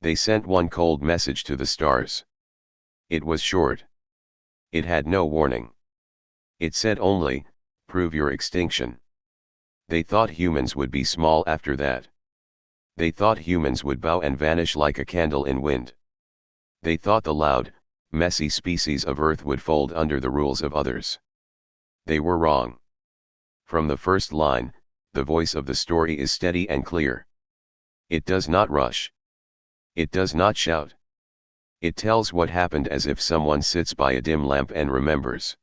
They sent one cold message to the stars. It was short. It had no warning. It said only, "Prove your extinction." They thought humans would be small after that. They thought humans would bow and vanish like a candle in wind. They thought the loud, messy species of Earth would fold under the rules of others. They were wrong. From the first line, the voice of the story is steady and clear. It does not rush. It does not shout. It tells what happened as if someone sits by a dim lamp and remembers.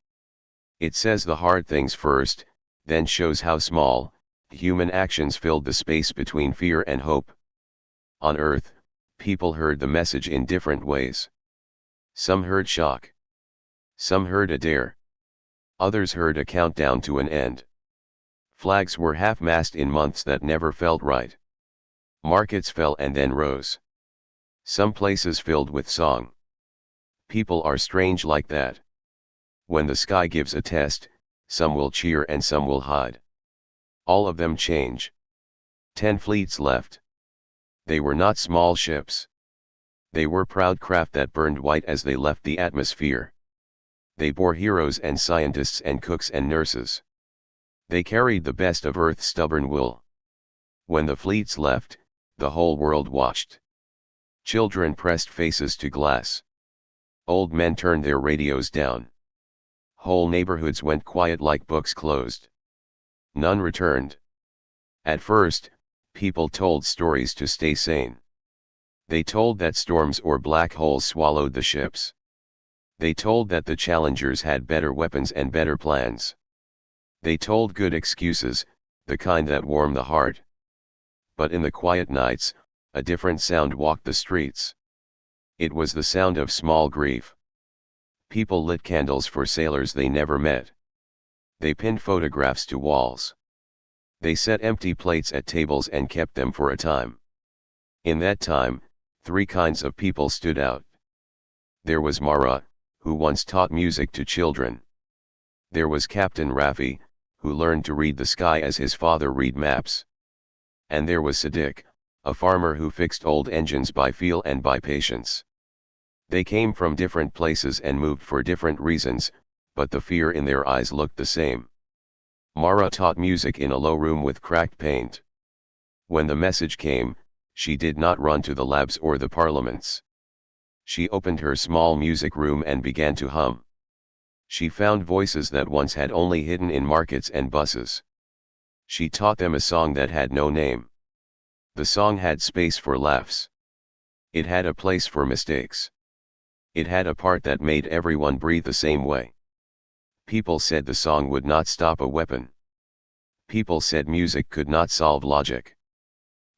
It says the hard things first, then shows how small, human actions filled the space between fear and hope. On Earth, people heard the message in different ways. Some heard shock. Some heard a dare. Others heard a countdown to an end. Flags were half-mast in months that never felt right. Markets fell and then rose. Some places filled with song. People are strange like that. When the sky gives a test, some will cheer and some will hide. All of them change. 10 fleets left. They were not small ships. They were proud craft that burned white as they left the atmosphere. They bore heroes and scientists and cooks and nurses. They carried the best of Earth's stubborn will. When the fleets left, the whole world watched. Children pressed faces to glass. Old men turned their radios down. Whole neighborhoods went quiet like books closed. None returned. At first, people told stories to stay sane. They told that storms or black holes swallowed the ships. They told that the challengers had better weapons and better plans. They told good excuses, the kind that warm the heart. But in the quiet nights, a different sound walked the streets. It was the sound of small grief. People lit candles for sailors they never met. They pinned photographs to walls. They set empty plates at tables and kept them for a time. In that time, 3 kinds of people stood out. There was Mara, who once taught music to children. There was Captain Raffi, who learned to read the sky as his father read maps. And there was Sadiq, a farmer who fixed old engines by feel and by patience. They came from different places and moved for different reasons, but the fear in their eyes looked the same. Mara taught music in a low room with cracked paint. When the message came, she did not run to the labs or the parliaments. She opened her small music room and began to hum. She found voices that once had only hidden in markets and buses. She taught them a song that had no name. The song had space for laughs. It had a place for mistakes. It had a part that made everyone breathe the same way. People said the song would not stop a weapon. People said music could not solve logic.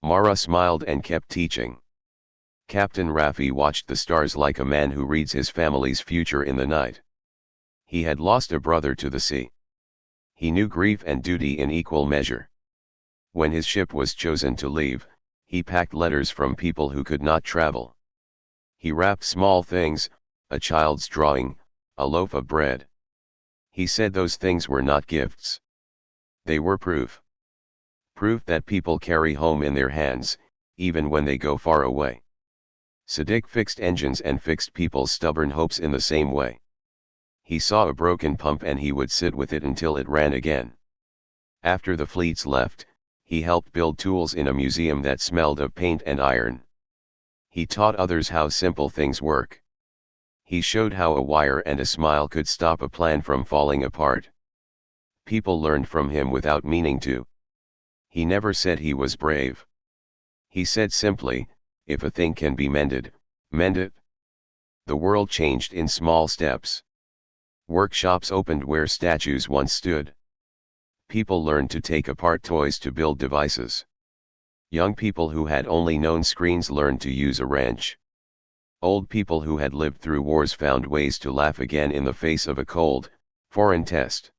Mara smiled and kept teaching. Captain Raffi watched the stars like a man who reads his family's future in the night. He had lost a brother to the sea. He knew grief and duty in equal measure. When his ship was chosen to leave, he packed letters from people who could not travel. He wrapped small things, a child's drawing, a loaf of bread. He said those things were not gifts. They were proof. Proof that people carry home in their hands, even when they go far away. Sadiq fixed engines and fixed people's stubborn hopes in the same way. He saw a broken pump and he would sit with it until it ran again. After the fleets left, he helped build tools in a museum that smelled of paint and iron. He taught others how simple things work. He showed how a wire and a smile could stop a plan from falling apart. People learned from him without meaning to. He never said he was brave. He said simply, if a thing can be mended, mend it. The world changed in small steps. Workshops opened where statues once stood. People learned to take apart toys to build devices. Young people who had only known screens learned to use a wrench. Old people who had lived through wars found ways to laugh again in the face of a cold, foreign test.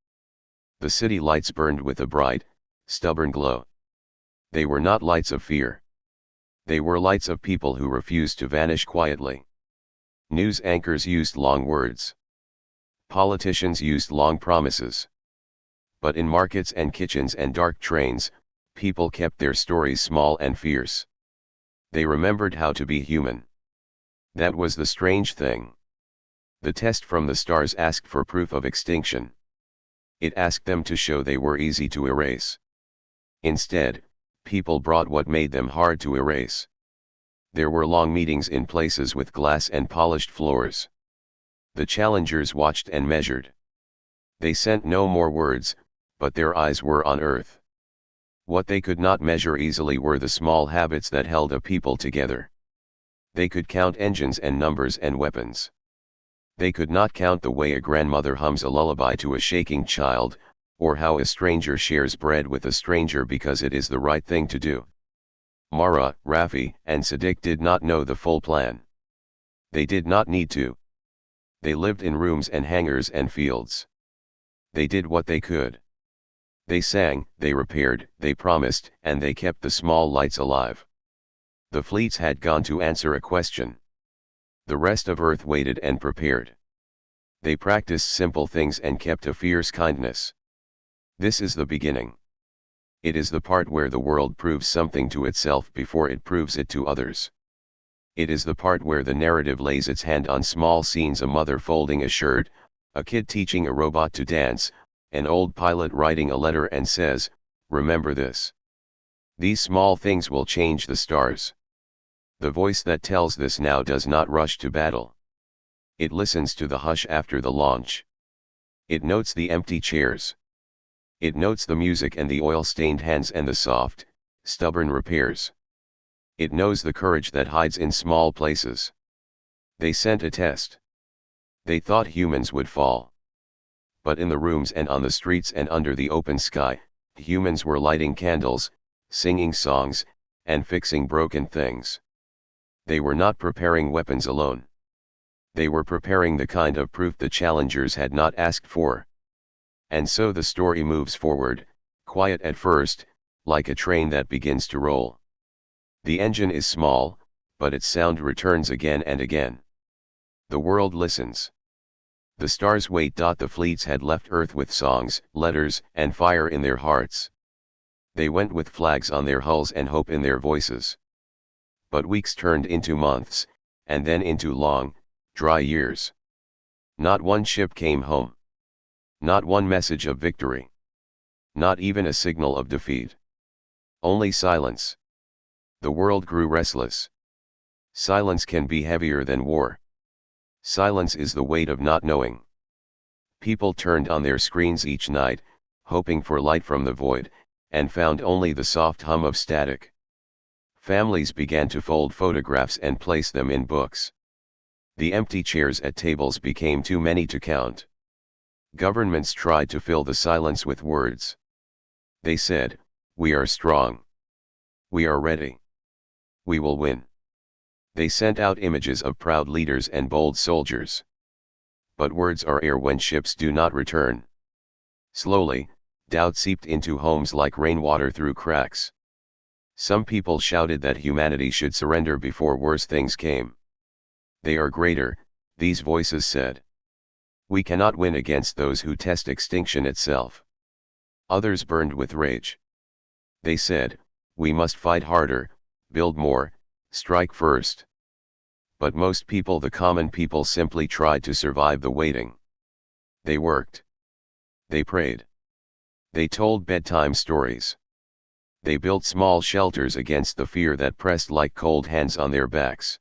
The city lights burned with a bright, stubborn glow. They were not lights of fear. They were lights of people who refused to vanish quietly. News anchors used long words. Politicians used long promises. But in markets and kitchens and dark trains, people kept their stories small and fierce. They remembered how to be human. That was the strange thing. The test from the stars asked for proof of extinction. It asked them to show they were easy to erase. Instead, people brought what made them hard to erase. There were long meetings in places with glass and polished floors. The challengers watched and measured. They sent no more words, but their eyes were on Earth. What they could not measure easily were the small habits that held a people together. They could count engines and numbers and weapons. They could not count the way a grandmother hums a lullaby to a shaking child, or how a stranger shares bread with a stranger because it is the right thing to do. Mara, Rafi, and Sadiq did not know the full plan. They did not need to. They lived in rooms and hangars and fields. They did what they could. They sang, they repaired, they promised, and they kept the small lights alive. The fleets had gone to answer a question. The rest of Earth waited and prepared. They practiced simple things and kept a fierce kindness. This is the beginning. It is the part where the world proves something to itself before it proves it to others. It is the part where the narrative lays its hand on small scenes: a mother folding a shirt, a kid teaching a robot to dance, an old pilot writing a letter and says, "Remember this." These small things will change the stars. The voice that tells this now does not rush to battle. It listens to the hush after the launch. It notes the empty chairs. It notes the music and the oil-stained hands and the soft, stubborn repairs. It knows the courage that hides in small places. They sent a test. They thought humans would fall. But in the rooms and on the streets and under the open sky, humans were lighting candles, singing songs, and fixing broken things. They were not preparing weapons alone. They were preparing the kind of proof the challengers had not asked for. And so the story moves forward, quiet at first, like a train that begins to roll. The engine is small, but its sound returns again and again. The world listens. The stars wait. The fleets had left Earth with songs, letters, and fire in their hearts. They went with flags on their hulls and hope in their voices. But weeks turned into months, and then into long, dry years. Not one ship came home. Not one message of victory. Not even a signal of defeat. Only silence. The world grew restless. Silence can be heavier than war. Silence is the weight of not knowing. People turned on their screens each night, hoping for light from the void, and found only the soft hum of static. Families began to fold photographs and place them in books. The empty chairs at tables became too many to count. Governments tried to fill the silence with words. They said, "We are strong. We are ready. We will win." They sent out images of proud leaders and bold soldiers. But words are air when ships do not return. Slowly, doubt seeped into homes like rainwater through cracks. Some people shouted that humanity should surrender before worse things came. They are greater, these voices said. We cannot win against those who test extinction itself. Others burned with rage. They said, we must fight harder, build more, strike first. But most people, the common people, simply tried to survive the waiting. They worked. They prayed. They told bedtime stories. They built small shelters against the fear that pressed like cold hands on their backs.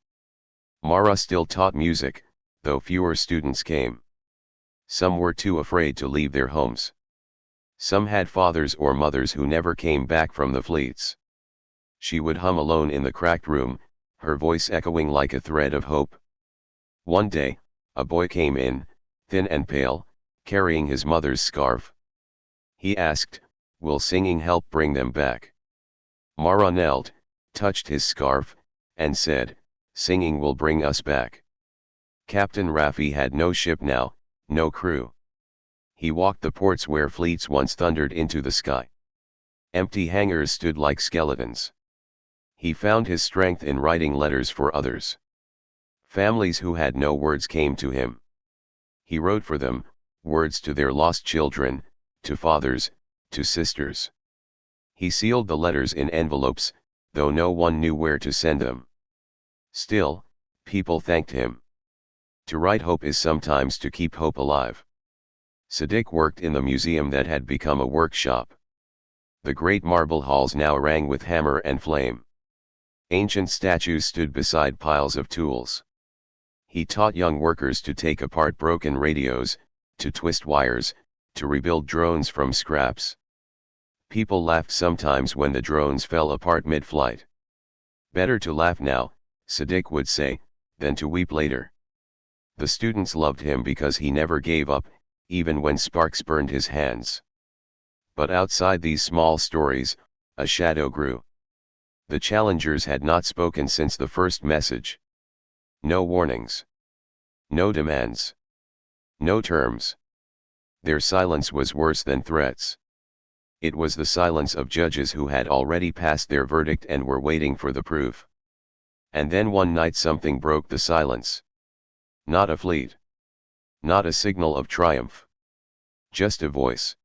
Mara still taught music, though fewer students came. Some were too afraid to leave their homes. Some had fathers or mothers who never came back from the fleets. She would hum alone in the cracked room, her voice echoing like a thread of hope. One day, a boy came in, thin and pale, carrying his mother's scarf. He asked, "Will singing help bring them back?" Mara knelt, touched his scarf, and said, "Singing will bring us back." Captain Rafi had no ship now, no crew. He walked the ports where fleets once thundered into the sky. Empty hangars stood like skeletons. He found his strength in writing letters for others. Families who had no words came to him. He wrote for them, words to their lost children, to fathers, to sisters. He sealed the letters in envelopes, though no one knew where to send them. Still, people thanked him. To write hope is sometimes to keep hope alive. Siddiq worked in the museum that had become a workshop. The great marble halls now rang with hammer and flame. Ancient statues stood beside piles of tools. He taught young workers to take apart broken radios, to twist wires, to rebuild drones from scraps. People laughed sometimes when the drones fell apart mid-flight. Better to laugh now, Siddiq would say, than to weep later. The students loved him because he never gave up, even when sparks burned his hands. But outside these small stories, a shadow grew. The challengers had not spoken since the first message. No warnings. No demands. No terms. Their silence was worse than threats. It was the silence of judges who had already passed their verdict and were waiting for the proof. And then one night something broke the silence. Not a fleet. Not a signal of triumph. Just a voice.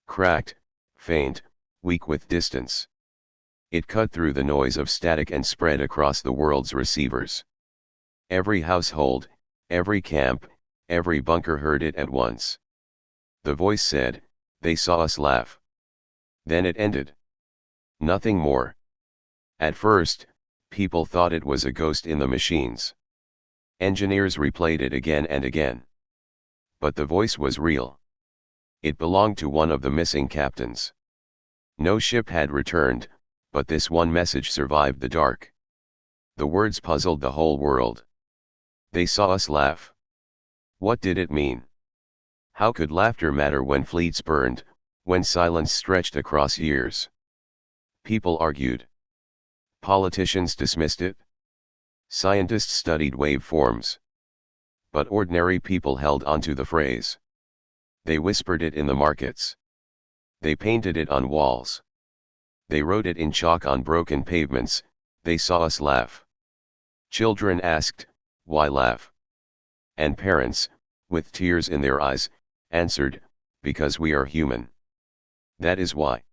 Cracked, faint, weak with distance. It cut through the noise of static and spread across the world's receivers. Every household, every camp, every bunker heard it at once. The voice said, "They saw us laugh." Then it ended. Nothing more. At first, people thought it was a ghost in the machines. Engineers replayed it again and again. But the voice was real. It belonged to one of the missing captains. No ship had returned, but this one message survived the dark. The words puzzled the whole world. They saw us laugh. What did it mean? How could laughter matter when fleets burned, when silence stretched across years? People argued. Politicians dismissed it. Scientists studied waveforms. But ordinary people held onto the phrase. They whispered it in the markets. They painted it on walls. They wrote it in chalk on broken pavements. They saw us laugh. Children asked, "Why laugh?" And parents, with tears in their eyes, answered, "Because we are human. That is why."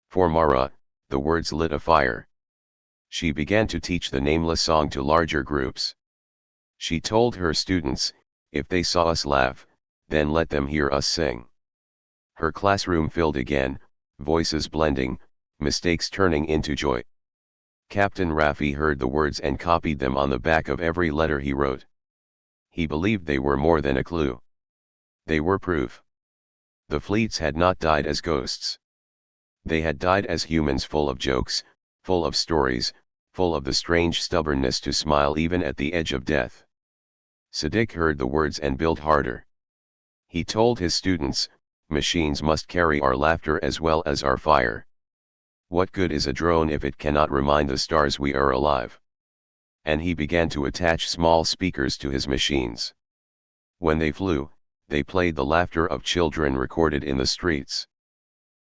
For Mara, the words lit a fire. She began to teach the nameless song to larger groups. She told her students, "If they saw us laugh, then let them hear us sing." Her classroom filled again, voices blending, mistakes turning into joy. Captain Raffi heard the words and copied them on the back of every letter he wrote. He believed they were more than a clue. They were proof. The fleets had not died as ghosts. They had died as humans full of jokes, full of stories, full of the strange stubbornness to smile even at the edge of death. Siddiq heard the words and built harder. He told his students, "Machines must carry our laughter as well as our fire. What good is a drone if it cannot remind the stars we are alive?" And he began to attach small speakers to his machines. When they flew, they played the laughter of children recorded in the streets.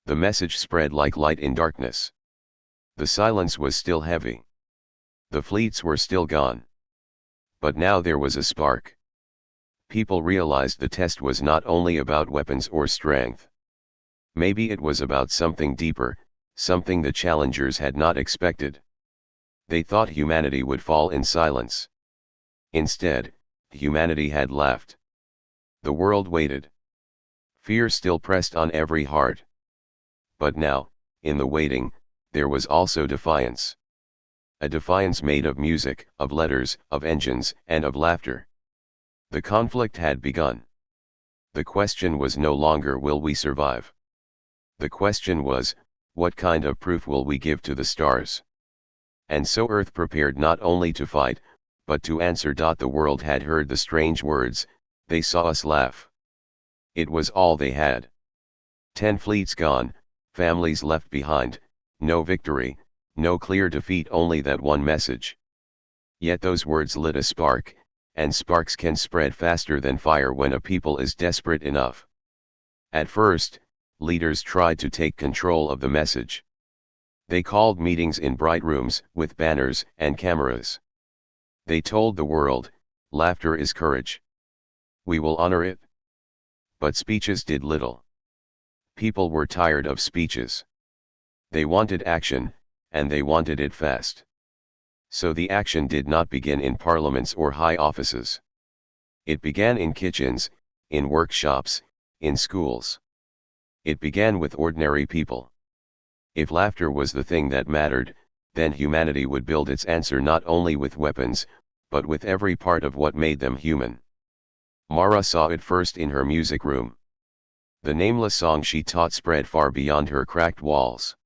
The message spread like light in darkness. The silence was still heavy. The fleets were still gone. But now there was a spark. People realized the test was not only about weapons or strength. Maybe it was about something deeper, something the challengers had not expected. They thought humanity would fall in silence. Instead, humanity had laughed. The world waited. Fear still pressed on every heart. But now, in the waiting, there was also defiance. A defiance made of music, of letters, of engines, and of laughter. The conflict had begun. The question was no longer will we survive. The question was, what kind of proof will we give to the stars? And so Earth prepared not only to fight, but to answer. The world had heard the strange words, "They saw us laugh." It was all they had. 10 fleets gone, families left behind, no victory, no clear defeat, only that one message. Yet those words lit a spark, and sparks can spread faster than fire when a people is desperate enough. At first, leaders tried to take control of the message. They called meetings in bright rooms, with banners and cameras. They told the world, "Laughter is courage. We will honor it." But speeches did little. People were tired of speeches. They wanted action, and they wanted it fast. So the action did not begin in parliaments or high offices. It began in kitchens, in workshops, in schools. It began with ordinary people. If laughter was the thing that mattered, then humanity would build its answer not only with weapons, but with every part of what made them human. Mara saw it first in her music room. The nameless song she taught spread far beyond her cracked walls.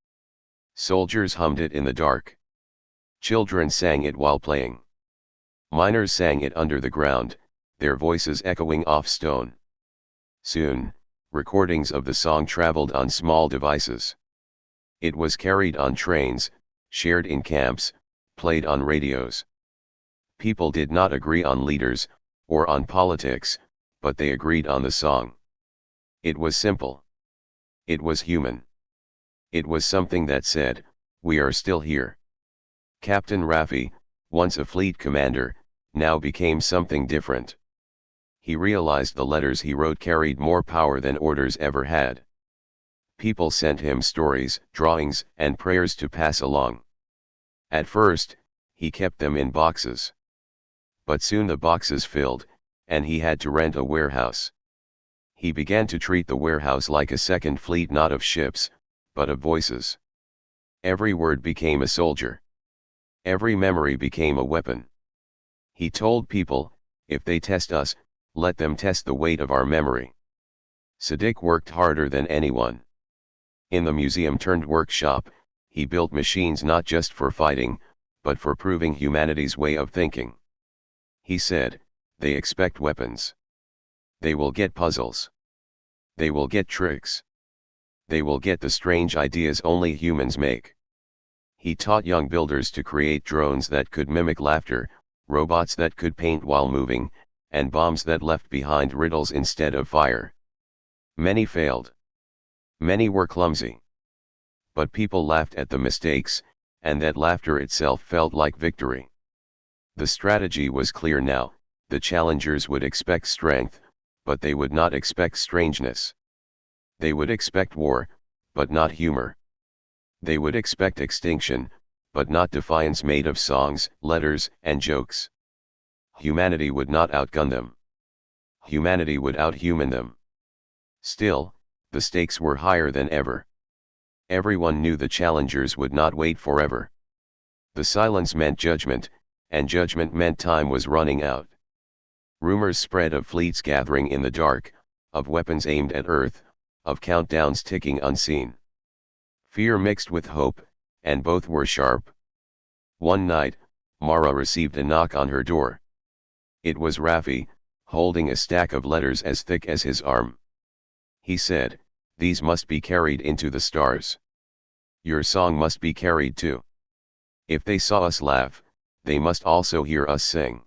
Soldiers hummed it in the dark. Children sang it while playing. Miners sang it under the ground, their voices echoing off stone. Soon, recordings of the song traveled on small devices. It was carried on trains, shared in camps, played on radios. People did not agree on leaders, or on politics, but they agreed on the song. It was simple. It was human. It was something that said, "We are still here." Captain Raffi, once a fleet commander, now became something different. He realized the letters he wrote carried more power than orders ever had. People sent him stories, drawings, and prayers to pass along. At first, he kept them in boxes. But soon the boxes filled, and he had to rent a warehouse. He began to treat the warehouse like a second fleet, not of ships, but of voices. Every word became a soldier. Every memory became a weapon. He told people, if they test us, let them test the weight of our memory. Siddiq worked harder than anyone. In the museum-turned-workshop, he built machines not just for fighting, but for proving humanity's way of thinking. He said, they expect weapons. They will get puzzles. They will get tricks. They will get the strange ideas only humans make. He taught young builders to create drones that could mimic laughter, robots that could paint while moving, and bombs that left behind riddles instead of fire. Many failed. Many were clumsy. But people laughed at the mistakes, and that laughter itself felt like victory. The strategy was clear now: the challengers would expect strength, but they would not expect strangeness. They would expect war, but not humor. They would expect extinction, but not defiance made of songs, letters, and jokes. Humanity would not outgun them. Humanity would outhuman them. Still, the stakes were higher than ever. Everyone knew the challengers would not wait forever. The silence meant judgment, and judgment meant time was running out. Rumors spread of fleets gathering in the dark, of weapons aimed at Earth, of countdowns ticking unseen. Fear mixed with hope, and both were sharp. One night, Mara received a knock on her door. It was Raffi, holding a stack of letters as thick as his arm. He said, "These must be carried into the stars. Your song must be carried too. If they saw us laugh, they must also hear us sing."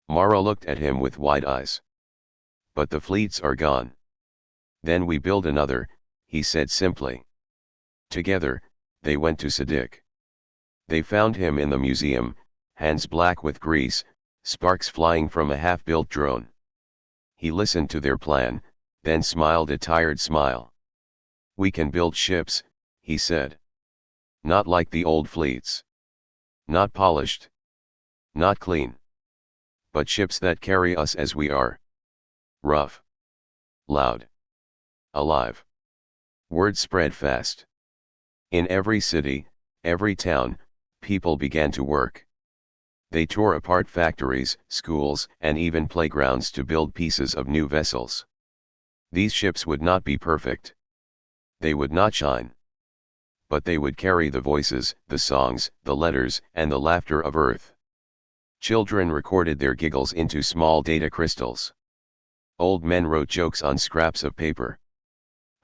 Mara looked at him with wide eyes. "But the fleets are gone." "Then we build another," he said simply. Together, they went to Siddiq. They found him in the museum, hands black with grease, sparks flying from a half-built drone. He listened to their plan, then smiled a tired smile. "We can build ships," he said. "Not like the old fleets. Not polished. Not clean. But ships that carry us as we are. Rough. Loud. Alive." Word spread fast. In every city, every town, people began to work. They tore apart factories, schools, and even playgrounds to build pieces of new vessels. These ships would not be perfect. They would not shine. But they would carry the voices, the songs, the letters, and the laughter of Earth. Children recorded their giggles into small data crystals. Old men wrote jokes on scraps of paper.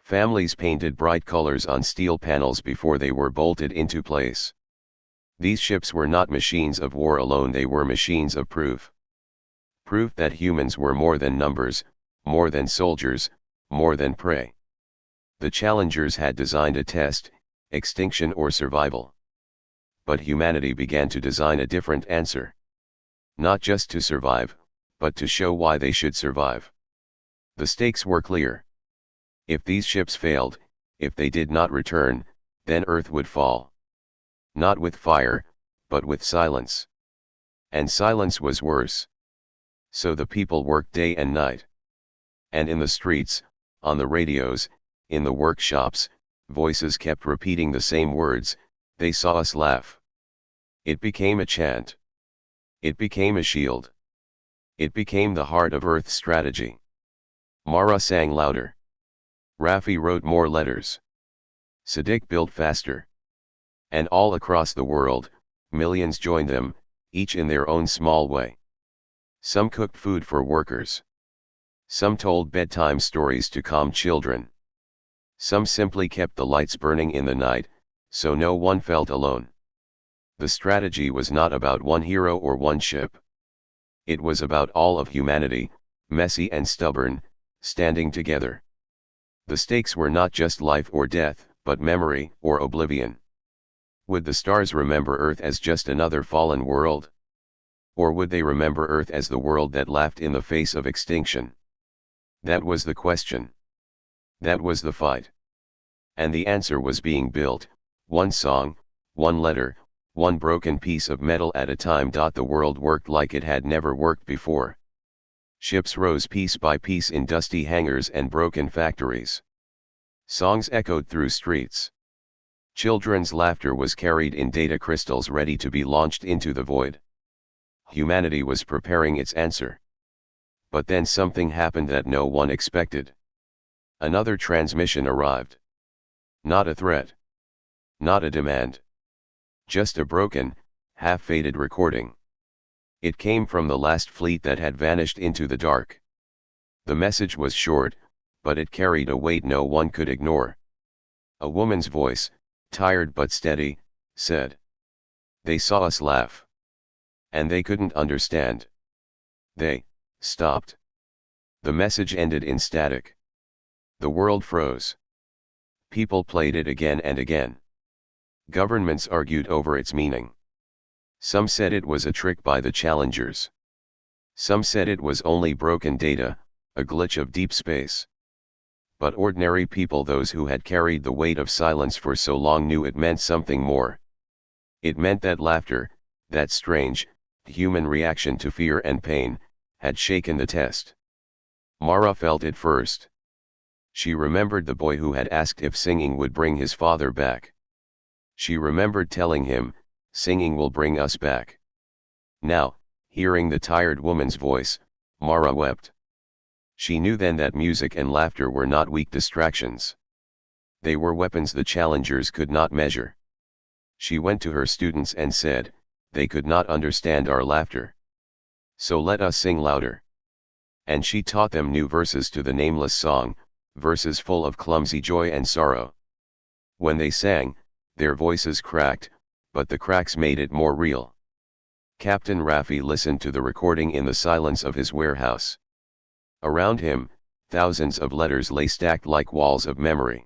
Families painted bright colors on steel panels before they were bolted into place. These ships were not machines of war alone, they were machines of proof. Proof that humans were more than numbers, more than soldiers, more than prey. The challengers had designed a test: extinction or survival. But humanity began to design a different answer. Not just to survive, but to show why they should survive. The stakes were clear. If these ships failed, if they did not return, then Earth would fall. Not with fire, but with silence. And silence was worse. So the people worked day and night. And in the streets, on the radios, in the workshops, voices kept repeating the same words, "They saw us laugh." It became a chant. It became a shield. It became the heart of Earth's strategy. Mara sang louder. Raffi wrote more letters. Siddiq built faster. And all across the world, millions joined them, each in their own small way. Some cooked food for workers. Some told bedtime stories to calm children. Some simply kept the lights burning in the night, so no one felt alone. The strategy was not about one hero or one ship. It was about all of humanity, messy and stubborn, standing together. The stakes were not just life or death, but memory or oblivion. Would the stars remember Earth as just another fallen world? Or would they remember Earth as the world that laughed in the face of extinction? That was the question. That was the fight. And the answer was being built, one song, one letter, one broken piece of metal at a time. The world worked like it had never worked before. Ships rose piece by piece in dusty hangars and broken factories. Songs echoed through streets. Children's laughter was carried in data crystals ready to be launched into the void. Humanity was preparing its answer. But then something happened that no one expected. Another transmission arrived. Not a threat. Not a demand. Just a broken, half-faded recording. It came from the last fleet that had vanished into the dark. The message was short, but it carried a weight no one could ignore. A woman's voice, tired but steady, said, "They saw us laugh." And they couldn't understand. They stopped. The message ended in static. The world froze. People played it again and again. Governments argued over its meaning. Some said it was a trick by the challengers. Some said it was only broken data, a glitch of deep space. But ordinary people, those who had carried the weight of silence for so long, knew it meant something more. It meant that laughter, that strange, human reaction to fear and pain, had shaken the test. Mara felt it first. She remembered the boy who had asked if singing would bring his father back. She remembered telling him, "Singing will bring us back." Now, hearing the tired woman's voice, Mara wept. She knew then that music and laughter were not weak distractions. They were weapons the challengers could not measure. She went to her students and said, "They could not understand our laughter. So let us sing louder." And she taught them new verses to the nameless song, verses full of clumsy joy and sorrow. When they sang, their voices cracked, but the cracks made it more real. Captain Raffi listened to the recording in the silence of his warehouse. Around him, thousands of letters lay stacked like walls of memory.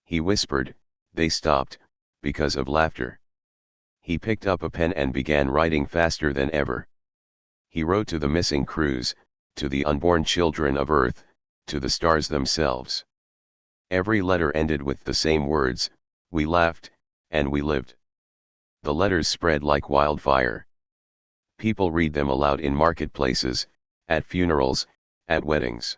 He whispered, "They stopped, because of laughter." He picked up a pen and began writing faster than ever. He wrote to the missing crews, to the unborn children of Earth, to the stars themselves. Every letter ended with the same words, "We laughed, and we lived." The letters spread like wildfire. People read them aloud in marketplaces, at funerals, at weddings.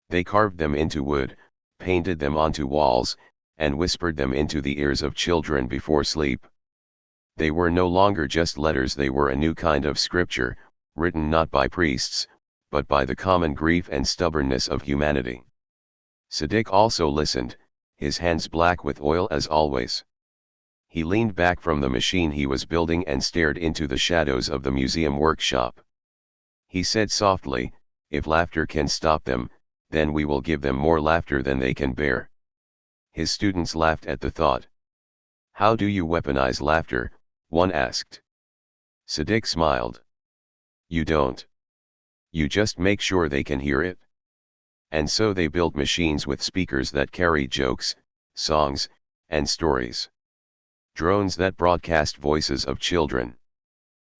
They carved them into wood, painted them onto walls, and whispered them into the ears of children before sleep. They were no longer just letters, they were a new kind of scripture, written not by priests, but by the common grief and stubbornness of humanity. Siddiq also listened, his hands black with oil as always. He leaned back from the machine he was building and stared into the shadows of the museum workshop. He said softly, "If laughter can stop them, then we will give them more laughter than they can bear." His students laughed at the thought. "How do you weaponize laughter?" one asked. Siddiq smiled. "You don't. You just make sure they can hear it." And so they built machines with speakers that carried jokes, songs, and stories. Drones that broadcast voices of children.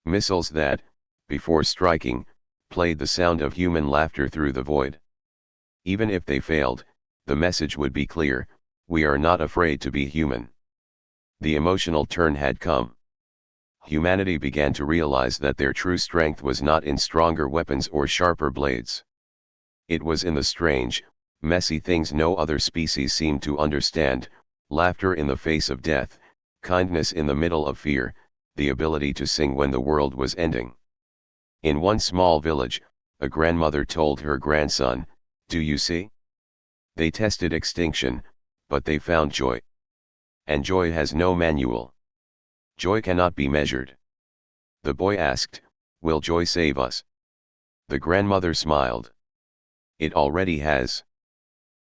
Missiles that, before striking, played the sound of human laughter through the void. Even if they failed, the message would be clear: we are not afraid to be human. The emotional turn had come. Humanity began to realize that their true strength was not in stronger weapons or sharper blades. It was in the strange, messy things no other species seemed to understand: laughter in the face of death, kindness in the middle of fear, the ability to sing when the world was ending. In one small village, a grandmother told her grandson, "Do you see? They tested extinction, but they found joy. And joy has no manual. Joy cannot be measured." The boy asked, "Will joy save us?" The grandmother smiled. "It already has.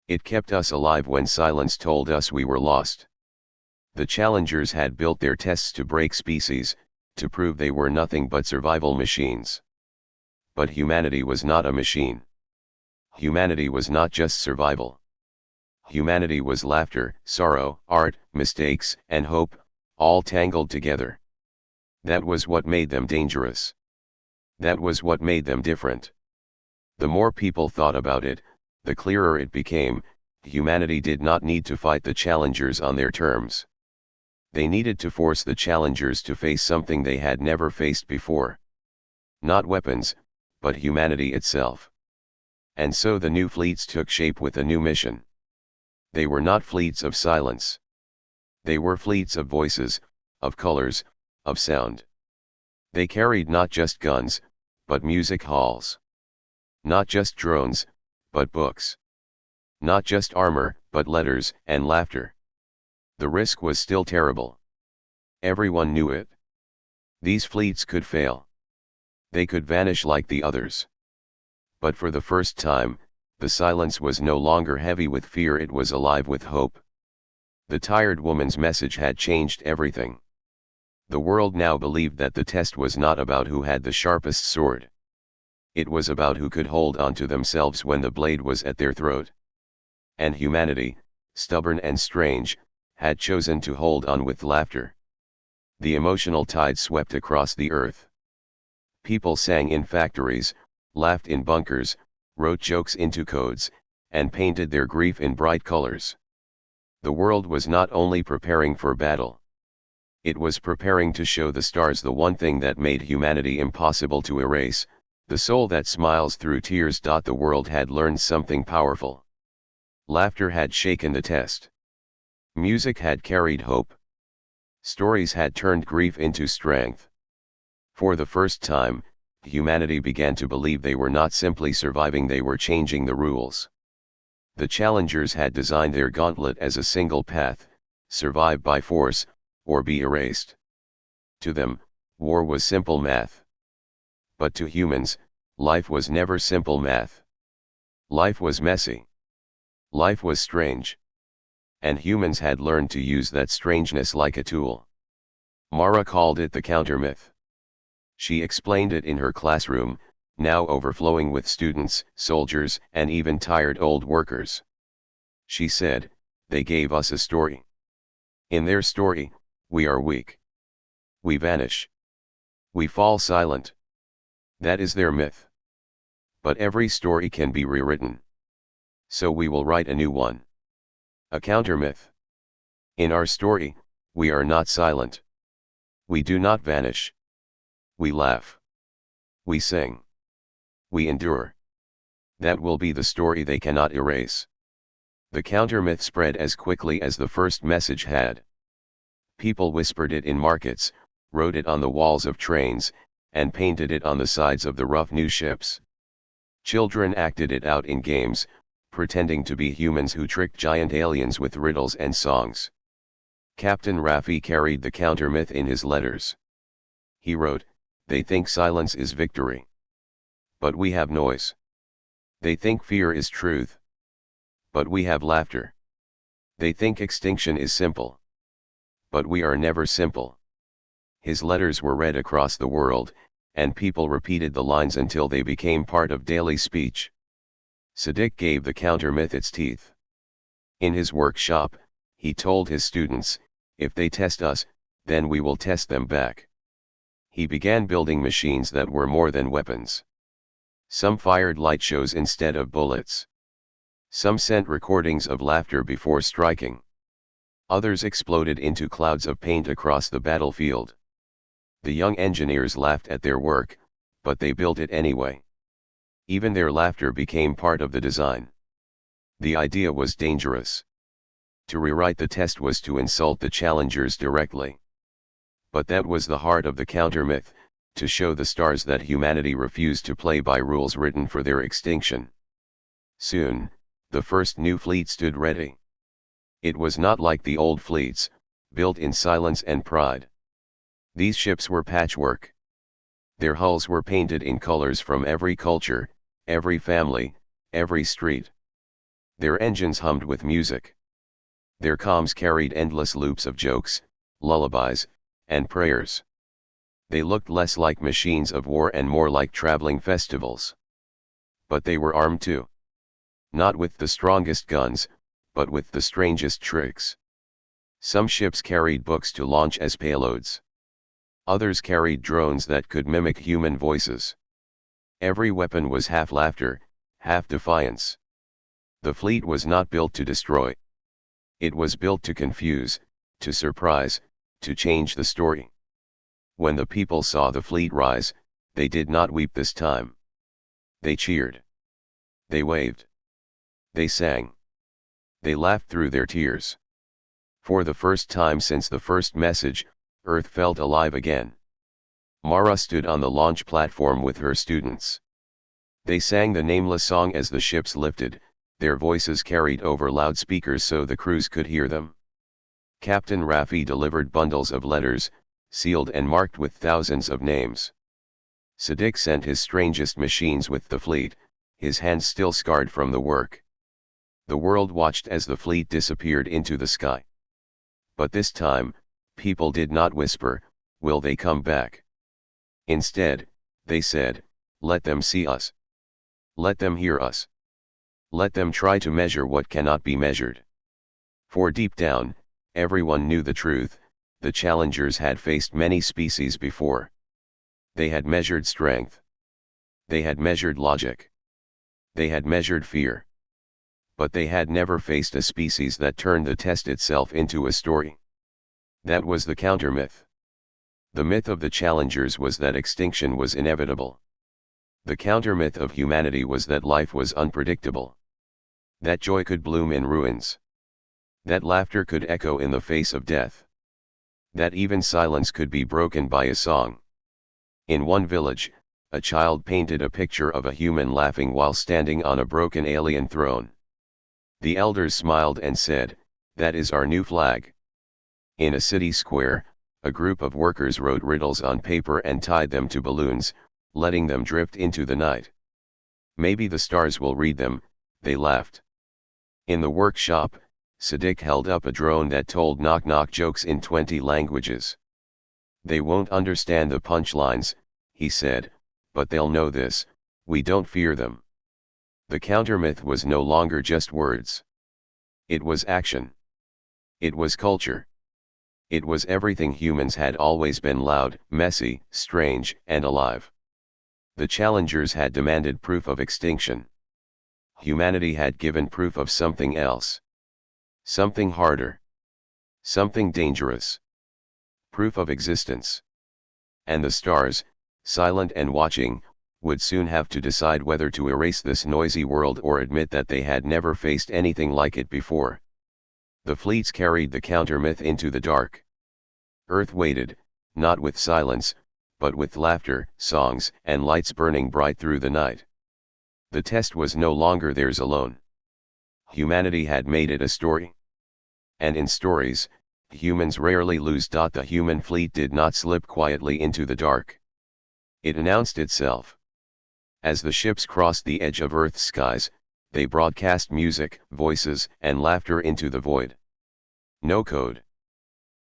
It kept us alive when silence told us we were lost." The challengers had built their tests to break species, to prove they were nothing but survival machines. But humanity was not a machine. Humanity was not just survival. Humanity was laughter, sorrow, art, mistakes, and hope, all tangled together. That was what made them dangerous. That was what made them different. The more people thought about it, the clearer it became: humanity did not need to fight the challengers on their terms. They needed to force the challengers to face something they had never faced before. Not weapons, but humanity itself. And so the new fleets took shape with a new mission. They were not fleets of silence. They were fleets of voices, of colors, of sound. They carried not just guns, but music halls. Not just drones, but books. Not just armor, but letters and laughter. The risk was still terrible. Everyone knew it. These fleets could fail. They could vanish like the others. But for the first time, the silence was no longer heavy with fear, it was alive with hope. The tired woman's message had changed everything. The world now believed that the test was not about who had the sharpest sword. It was about who could hold on to themselves when the blade was at their throat. And humanity, stubborn and strange, had chosen to hold on with laughter. The emotional tide swept across the earth. People sang in factories, laughed in bunkers, wrote jokes into codes, and painted their grief in bright colors. The world was not only preparing for battle. It was preparing to show the stars the one thing that made humanity impossible to erase: the soul that smiles through tears. The world had learned something powerful. Laughter had shaken the test. Music had carried hope. Stories had turned grief into strength. For the first time, humanity began to believe they were not simply surviving, they were changing the rules. The challengers had designed their gauntlet as a single path: survive by force, or be erased. To them, war was simple math. But to humans, life was never simple math. Life was messy. Life was strange. And humans had learned to use that strangeness like a tool. Mara called it the countermyth. She explained it in her classroom, now overflowing with students, soldiers, and even tired old workers. She said, "They gave us a story. In their story, we are weak. We vanish. We fall silent. That is their myth. But every story can be rewritten. So we will write a new one. A countermyth. In our story, we are not silent. We do not vanish. We laugh. We sing. We endure. That will be the story they cannot erase." The countermyth spread as quickly as the first message had. People whispered it in markets, wrote it on the walls of trains, and painted it on the sides of the rough new ships. Children acted it out in games, pretending to be humans who tricked giant aliens with riddles and songs. Captain Raffi carried the countermyth in his letters. He wrote, "They think silence is victory. But we have noise. They think fear is truth. But we have laughter. They think extinction is simple. But we are never simple." His letters were read across the world, and people repeated the lines until they became part of daily speech. Sadiq gave the countermyth its teeth. In his workshop, he told his students, "If they test us, then we will test them back." He began building machines that were more than weapons. Some fired light shows instead of bullets. Some sent recordings of laughter before striking. Others exploded into clouds of paint across the battlefield. The young engineers laughed at their work, but they built it anyway. Even their laughter became part of the design. The idea was dangerous. To rewrite the test was to insult the challengers directly. But that was the heart of the counter-myth, to show the stars that humanity refused to play by rules written for their extinction. Soon, the first new fleet stood ready. It was not like the old fleets, built in silence and pride. These ships were patchwork. Their hulls were painted in colors from every culture, every family, every street. Their engines hummed with music. Their comms carried endless loops of jokes, lullabies, and prayers. They looked less like machines of war and more like traveling festivals. But they were armed too. Not with the strongest guns, but with the strangest tricks. Some ships carried books to launch as payloads. Others carried drones that could mimic human voices. Every weapon was half laughter, half defiance. The fleet was not built to destroy. It was built to confuse, to surprise, to change the story. When the people saw the fleet rise, they did not weep this time. They cheered. They waved. They sang. They laughed through their tears. For the first time since the first message, Earth felt alive again. Mara stood on the launch platform with her students. They sang the nameless song as the ships lifted, their voices carried over loudspeakers so the crews could hear them. Captain Raffi delivered bundles of letters, sealed and marked with thousands of names. Siddiq sent his strangest machines with the fleet, his hands still scarred from the work. The world watched as the fleet disappeared into the sky. But this time, people did not whisper, "Will they come back?" Instead, they said, "Let them see us. Let them hear us. Let them try to measure what cannot be measured." For deep down, everyone knew the truth. The challengers had faced many species before. They had measured strength. They had measured logic. They had measured fear. But they had never faced a species that turned the test itself into a story. That was the counter-myth. The myth of the challengers was that extinction was inevitable. The counter-myth of humanity was that life was unpredictable. That joy could bloom in ruins. That laughter could echo in the face of death. That even silence could be broken by a song. In one village, a child painted a picture of a human laughing while standing on a broken alien throne. The elders smiled and said, "That is our new flag." In a city square, a group of workers wrote riddles on paper and tied them to balloons, letting them drift into the night. "Maybe the stars will read them," they laughed. In the workshop, Siddiq held up a drone that told knock-knock jokes in 20 languages. "They won't understand the punchlines," he said, "but they'll know this: we don't fear them." The countermyth was no longer just words. It was action. It was culture. It was everything humans had always been: loud, messy, strange, and alive. The challengers had demanded proof of extinction. Humanity had given proof of something else. Something harder. Something dangerous. Proof of existence. And the stars, silent and watching, would soon have to decide whether to erase this noisy world or admit that they had never faced anything like it before. The fleets carried the counter-myth into the dark. Earth waited, not with silence, but with laughter, songs, and lights burning bright through the night. The test was no longer theirs alone. Humanity had made it a story. And in stories, humans rarely lose. The human fleet did not slip quietly into the dark. It announced itself. As the ships crossed the edge of Earth's skies, they broadcast music, voices, and laughter into the void. No code.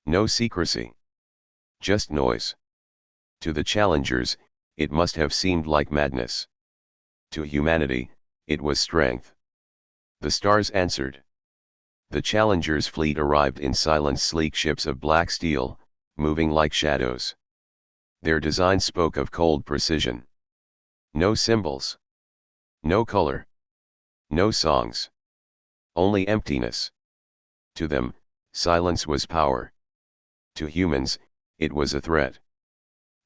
No secrecy. Just noise. To the challengers, it must have seemed like madness. To humanity, it was strength. The stars answered. The challengers' fleet arrived in silent, sleek ships of black steel, moving like shadows. Their design spoke of cold precision. No symbols. No color. No songs. Only emptiness. To them, Silence was power. To humans, it was a threat.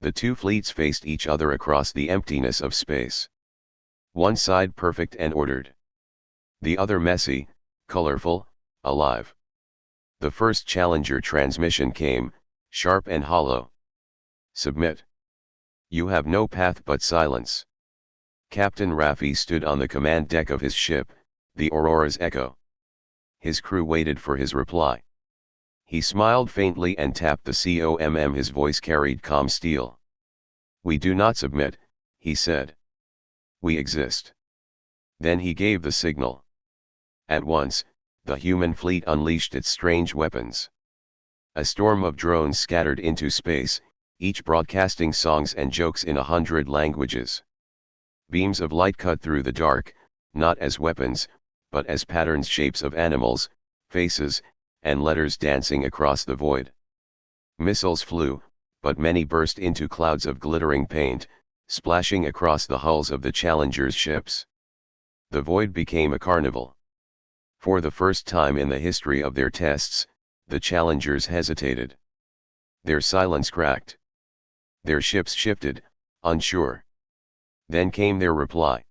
The two fleets faced each other across the emptiness of space. One side perfect and ordered. The other messy, colorful, alive. The first Challenger transmission came, sharp and hollow. Submit. You have no path but silence. Captain Raffi stood on the command deck of his ship, the Aurora's Echo. His crew waited for his reply. He smiled faintly and tapped the COMM. His voice carried calm steel. We do not submit, he said. We exist. Then he gave the signal. At once, the human fleet unleashed its strange weapons. A storm of drones scattered into space, each broadcasting songs and jokes in 100 languages. Beams of light cut through the dark, not as weapons, but as patterns, shapes of animals, faces, and letters dancing across the void. Missiles flew, but many burst into clouds of glittering paint, splashing across the hulls of the Challenger's ships. The void became a carnival. For the first time in the history of their tests, the Challengers hesitated. Their silence cracked. Their ships shifted, unsure. Then came their reply.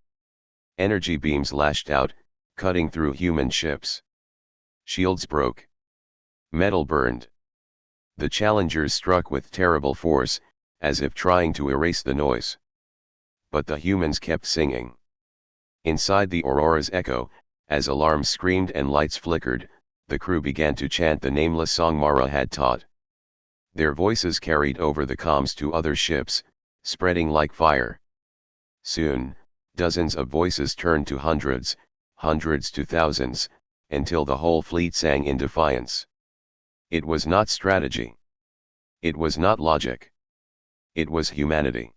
Energy beams lashed out, cutting through human ships. Shields broke. Metal burned. The Challengers struck with terrible force, as if trying to erase the noise. But the humans kept singing. Inside the Aurora's Echo, as alarms screamed and lights flickered, the crew began to chant the nameless song Mara had taught. Their voices carried over the comms to other ships, spreading like fire. Soon, dozens of voices turned to hundreds, hundreds to thousands, until the whole fleet sang in defiance. It was not strategy. It was not logic. It was humanity.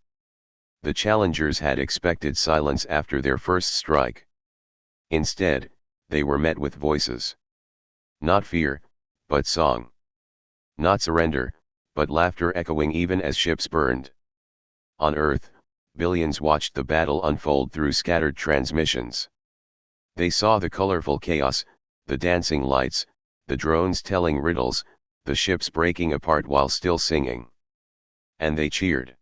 The Challengers had expected silence after their first strike. Instead, they were met with voices. Not fear, but song. Not surrender, but laughter echoing even as ships burned. On Earth, billions watched the battle unfold through scattered transmissions. They saw the colorful chaos, the dancing lights, the drones telling riddles, the ships breaking apart while still singing. And they cheered.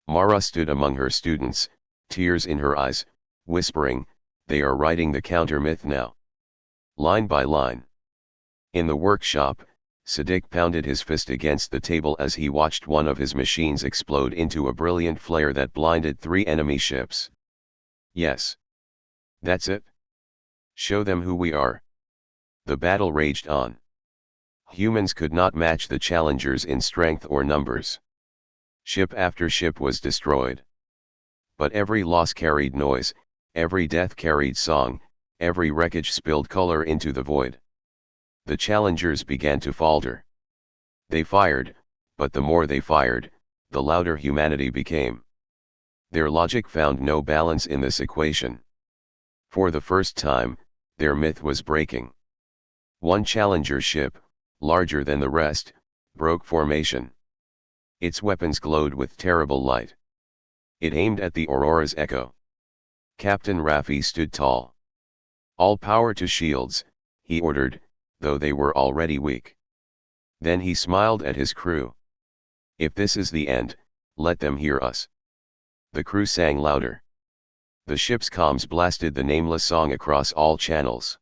Mara stood among her students, tears in her eyes, whispering, "They are writing the counter-myth now. Line by line." In the workshop, Siddiq pounded his fist against the table as he watched one of his machines explode into a brilliant flare that blinded 3 enemy ships. Yes. That's it. Show them who we are. The battle raged on. Humans could not match the Challengers in strength or numbers. Ship after ship was destroyed. But every loss carried noise, every death carried song, every wreckage spilled color into the void. The Challengers began to falter. They fired, but the more they fired, the louder humanity became. Their logic found no balance in this equation. For the first time, their myth was breaking. One Challenger ship, larger than the rest, broke formation. Its weapons glowed with terrible light. It aimed at the Aurora's Echo. Captain Raffi stood tall. "All power to shields," he ordered, though they were already weak. Then he smiled at his crew. "If this is the end, let them hear us." The crew sang louder. The ship's comms blasted the nameless song across all channels.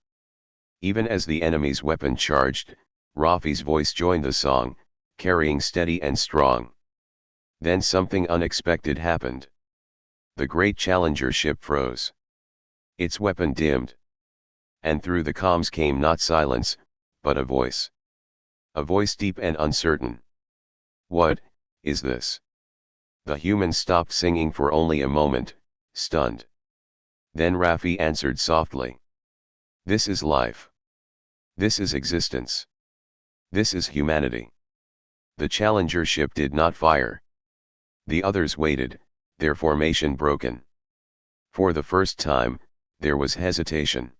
Even as the enemy's weapon charged, Raffi's voice joined the song, carrying steady and strong. Then something unexpected happened. The great Challenger ship froze. Its weapon dimmed. And through the comms came not silence, but a voice. A voice deep and uncertain. "What is this?" The humans stopped singing for only a moment, stunned. Then Raffi answered softly. "This is life. This is existence. This is humanity." The Challenger ship did not fire. The others waited, their formation broken. For the first time, there was hesitation.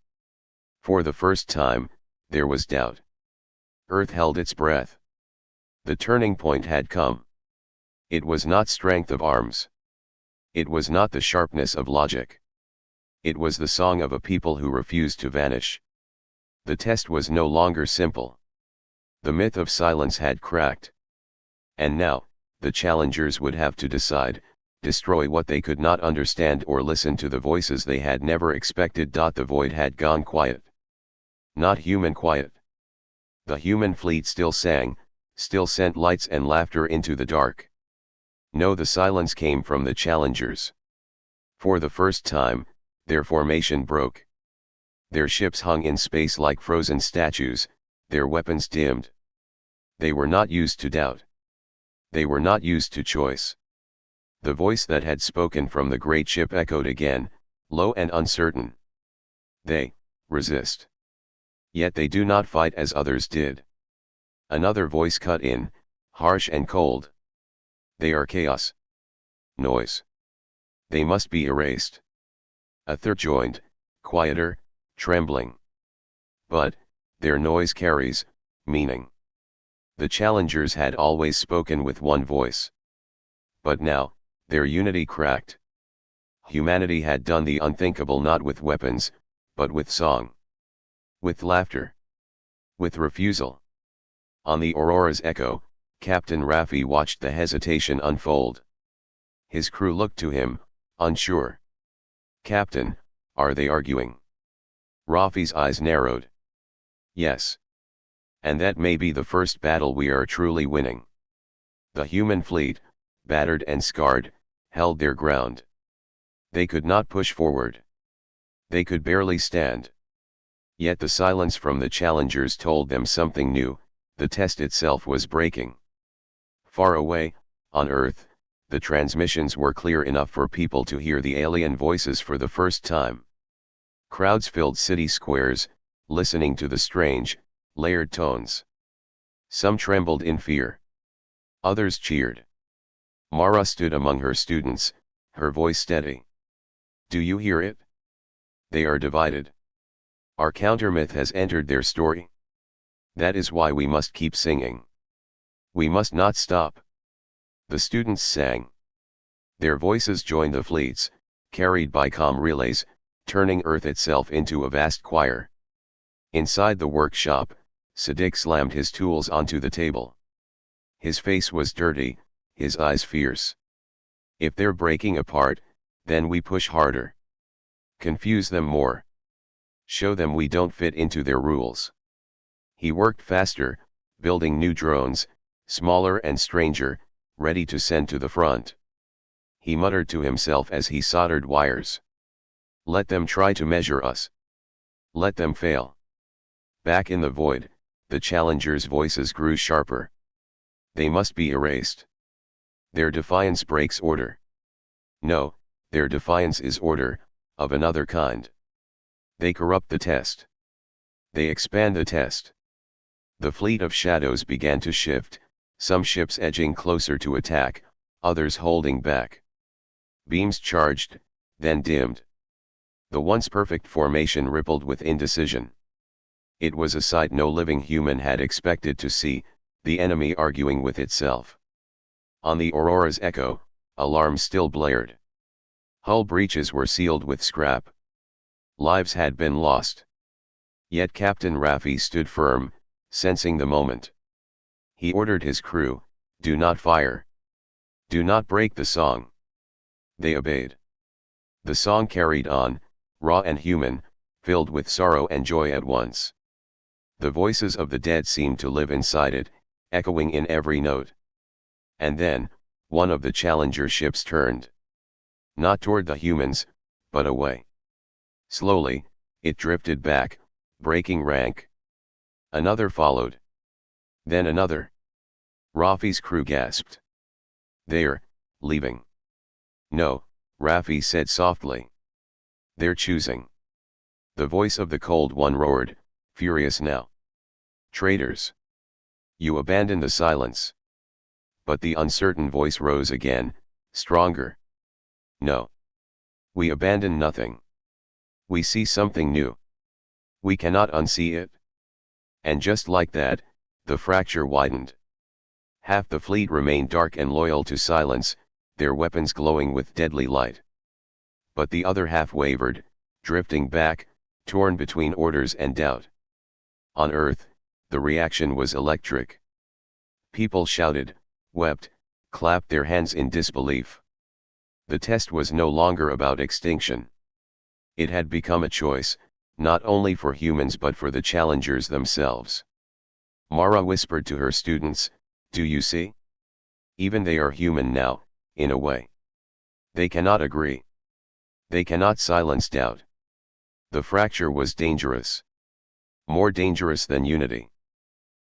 For the first time, there was doubt. Earth held its breath. The turning point had come. It was not strength of arms. It was not the sharpness of logic. It was the song of a people who refused to vanish. The test was no longer simple. The myth of silence had cracked. And now, the challengers would have to decide, destroy what they could not understand or listen to the voices they had never expected. The void had gone quiet. Not human quiet. The human fleet still sang, still sent lights and laughter into the dark. No, the silence came from the challengers. For the first time, their formation broke. Their ships hung in space like frozen statues, their weapons dimmed. They were not used to doubt. They were not used to choice. The voice that had spoken from the great ship echoed again, low and uncertain. They resist. Yet they do not fight as others did. Another voice cut in, harsh and cold. They are chaos. Noise. They must be erased. A third joined, quieter, trembling. But, their noise carries meaning. The challengers had always spoken with one voice. But now, their unity cracked. Humanity had done the unthinkable not with weapons, but with song. With laughter. With refusal. On the Aurora's echo, Captain Raffi watched the hesitation unfold. His crew looked to him, unsure. Captain, are they arguing? Raffi's eyes narrowed. Yes. And that may be the first battle we are truly winning. The human fleet, battered and scarred, held their ground. They could not push forward. They could barely stand. Yet the silence from the challengers told them something new, the test itself was breaking. Far away, on Earth, the transmissions were clear enough for people to hear the alien voices for the first time. Crowds filled city squares, listening to the strange, layered tones. Some trembled in fear. Others cheered. Mara stood among her students, her voice steady. Do you hear it? They are divided. Our countermyth has entered their story. That is why we must keep singing. We must not stop. The students sang. Their voices joined the fleets, carried by comm relays, turning Earth itself into a vast choir. Inside the workshop, Siddiq slammed his tools onto the table. His face was dirty, his eyes fierce. If they're breaking apart, then we push harder. Confuse them more. Show them we don't fit into their rules. He worked faster, building new drones, smaller and stranger, ready to send to the front. He muttered to himself as he soldered wires. Let them try to measure us. Let them fail. Back in the void, the challengers' voices grew sharper. They must be erased. Their defiance breaks order. No, their defiance is order, of another kind. They corrupt the test. They expand the test. The fleet of shadows began to shift, some ships edging closer to attack, others holding back. Beams charged, then dimmed. The once perfect formation rippled with indecision. It was a sight no living human had expected to see, the enemy arguing with itself. On the Aurora's echo, alarms still blared. Hull breaches were sealed with scrap. Lives had been lost. Yet Captain Raffi stood firm, sensing the moment. He ordered his crew, do not fire. Do not break the song. They obeyed. The song carried on, raw and human, filled with sorrow and joy at once. The voices of the dead seemed to live inside it, echoing in every note. And then, one of the challenger ships turned. Not toward the humans, but away. Slowly, it drifted back, breaking rank. Another followed. Then another. Raffi's crew gasped. They're leaving. No, Raffi said softly. They're choosing. The voice of the cold one roared, furious now. Traitors! You abandon the silence. But the uncertain voice rose again, stronger. No. We abandon nothing. We see something new. We cannot unsee it. And just like that, the fracture widened. Half the fleet remained dark and loyal to silence, their weapons glowing with deadly light. But the other half wavered, drifting back, torn between orders and doubt. On Earth, The reaction was electric. People shouted, wept, clapped their hands in disbelief. The test was no longer about extinction. It had become a choice, not only for humans but for the challengers themselves. Mara whispered to her students, "Do you see? Even they are human now, in a way. They cannot agree. They cannot silence doubt." The fracture was dangerous. More dangerous than unity.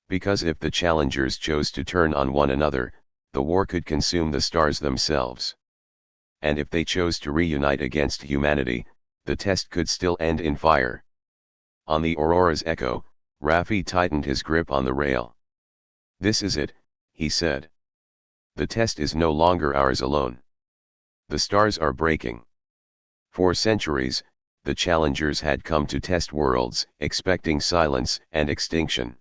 Because if the challengers chose to turn on one another, the war could consume the stars themselves. And if they chose to reunite against humanity, the test could still end in fire. On the Aurora's echo, Raffi tightened his grip on the rail. "This is it," he said. "The test is no longer ours alone. The stars are breaking." For centuries, the challengers had come to test worlds, expecting silence and extinction.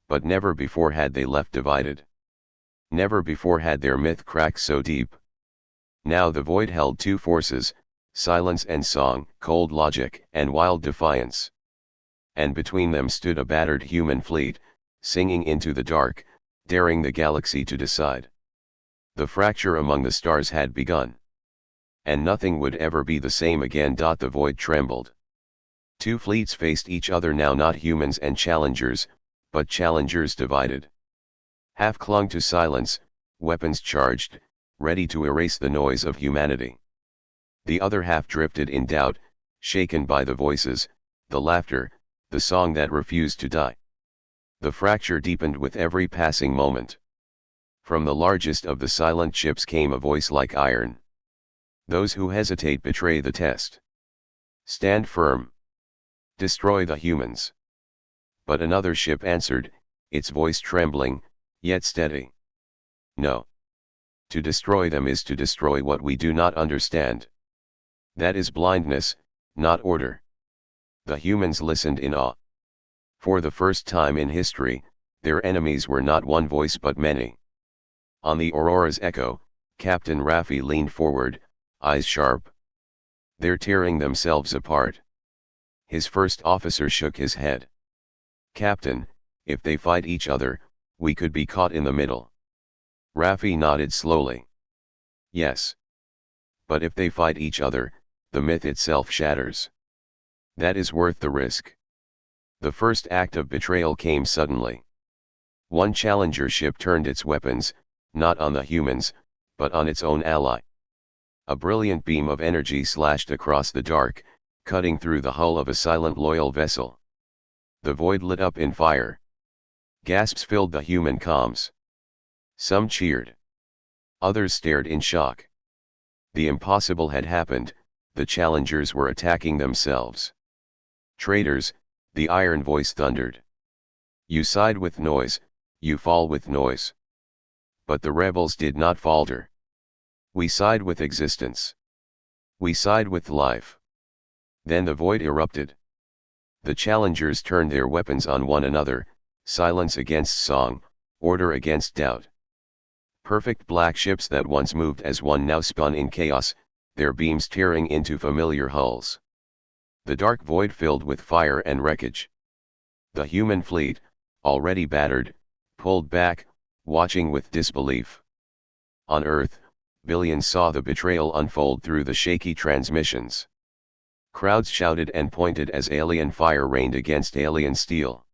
But never before had they left divided. Never before had their myth cracked so deep. Now the void held two forces, silence and song, cold logic and wild defiance. And between them stood a battered human fleet, singing into the dark, daring the galaxy to decide. The fracture among the stars had begun. And nothing would ever be the same again. The void trembled. Two fleets faced each other now, not humans and challengers, but challengers divided. Half clung to silence, weapons charged, ready to erase the noise of humanity. The other half drifted in doubt, shaken by the voices, the laughter, the song that refused to die. The fracture deepened with every passing moment. From the largest of the silent ships came a voice like iron. "Those who hesitate betray the test. Stand firm. Destroy the humans." But another ship answered, its voice trembling, yet steady. "No. To destroy them is to destroy what we do not understand. That is blindness, not order." The humans listened in awe. For the first time in history, their enemies were not one voice but many. On the Aurora's echo, Captain Raffi leaned forward, eyes sharp. "They're tearing themselves apart." His first officer shook his head. "Captain, if they fight each other, we could be caught in the middle." Raffi nodded slowly. "Yes. But if they fight each other, the myth itself shatters. That is worth the risk." The first act of betrayal came suddenly. One challenger ship turned its weapons, not on the humans, but on its own ally. A brilliant beam of energy slashed across the dark, cutting through the hull of a silent loyal vessel. The void lit up in fire. Gasps filled the human comms. Some cheered. Others stared in shock. The impossible had happened, the challengers were attacking themselves. "Traitors," the iron voice thundered. "You side with noise, you fall with noise." But the rebels did not falter. "We side with existence. We side with life." Then the void erupted. The challengers turned their weapons on one another, silence against song, order against doubt. Perfect black ships that once moved as one now spun in chaos, their beams tearing into familiar hulls. The dark void filled with fire and wreckage. The human fleet, already battered, pulled back, watching with disbelief. On Earth, billions saw the betrayal unfold through the shaky transmissions. Crowds shouted and pointed as alien fire rained against alien steel.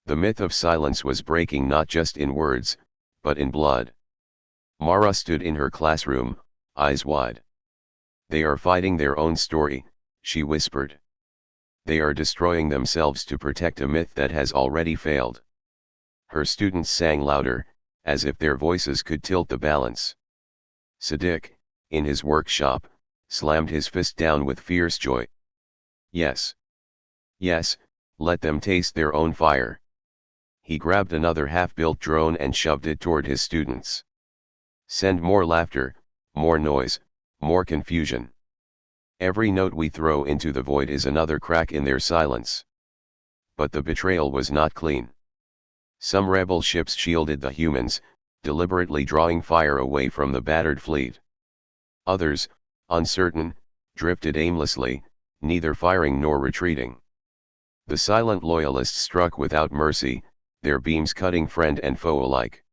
The myth of silence was breaking not just in words, but in blood. Mara stood in her classroom, eyes wide. "They are fighting their own story," she whispered. "They are destroying themselves to protect a myth that has already failed." Her students sang louder, as if their voices could tilt the balance. Siddiq, in his workshop, slammed his fist down with fierce joy. "Yes. Yes, let them taste their own fire." He grabbed another half-built drone and shoved it toward his students. "Send more laughter, more noise, more confusion. Every note we throw into the void is another crack in their silence." But the betrayal was not clean. Some rebel ships shielded the humans, deliberately drawing fire away from the battered fleet. Others, uncertain, drifted aimlessly, neither firing nor retreating. The silent loyalists struck without mercy, their beams cutting friend and foe alike.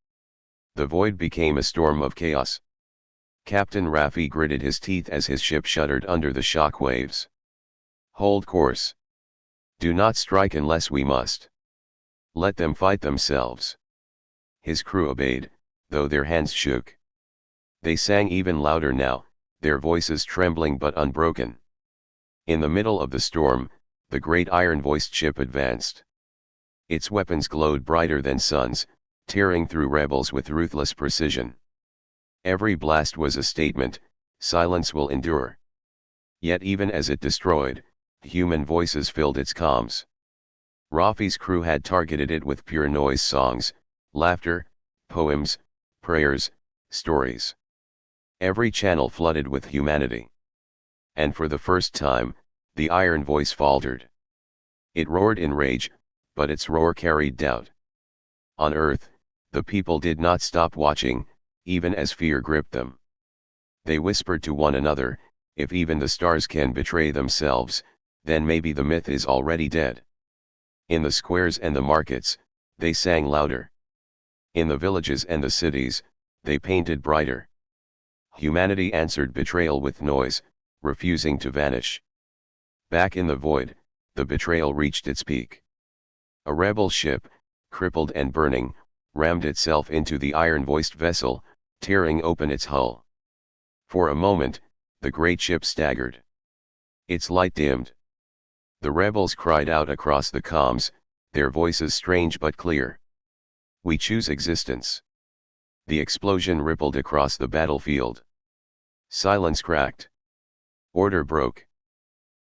The void became a storm of chaos. Captain Raffi gritted his teeth as his ship shuddered under the shock waves. Hold course. Do not strike unless we must. Let them fight themselves. His crew obeyed, though their hands shook. They sang even louder now, their voices trembling but unbroken. In the middle of the storm, the great iron-voiced ship advanced. Its weapons glowed brighter than suns, tearing through rebels with ruthless precision. Every blast was a statement, silence will endure. Yet even as it destroyed, human voices filled its comms. Raffi's crew had targeted it with pure noise songs, laughter, poems, prayers, stories. Every channel flooded with humanity. And for the first time, the iron voice faltered. It roared in rage, but its roar carried doubt. On Earth, the people did not stop watching, even as fear gripped them. They whispered to one another, if even the stars can betray themselves, then maybe the myth is already dead. In the squares and the markets, they sang louder. In the villages and the cities, they painted brighter. Humanity answered betrayal with noise, refusing to vanish. Back in the void, the betrayal reached its peak. A rebel ship, crippled and burning, rammed itself into the iron-voiced vessel, tearing open its hull. For a moment, the great ship staggered. Its light dimmed. The rebels cried out across the comms, their voices strange but clear. We choose existence. The explosion rippled across the battlefield. Silence cracked. Order broke.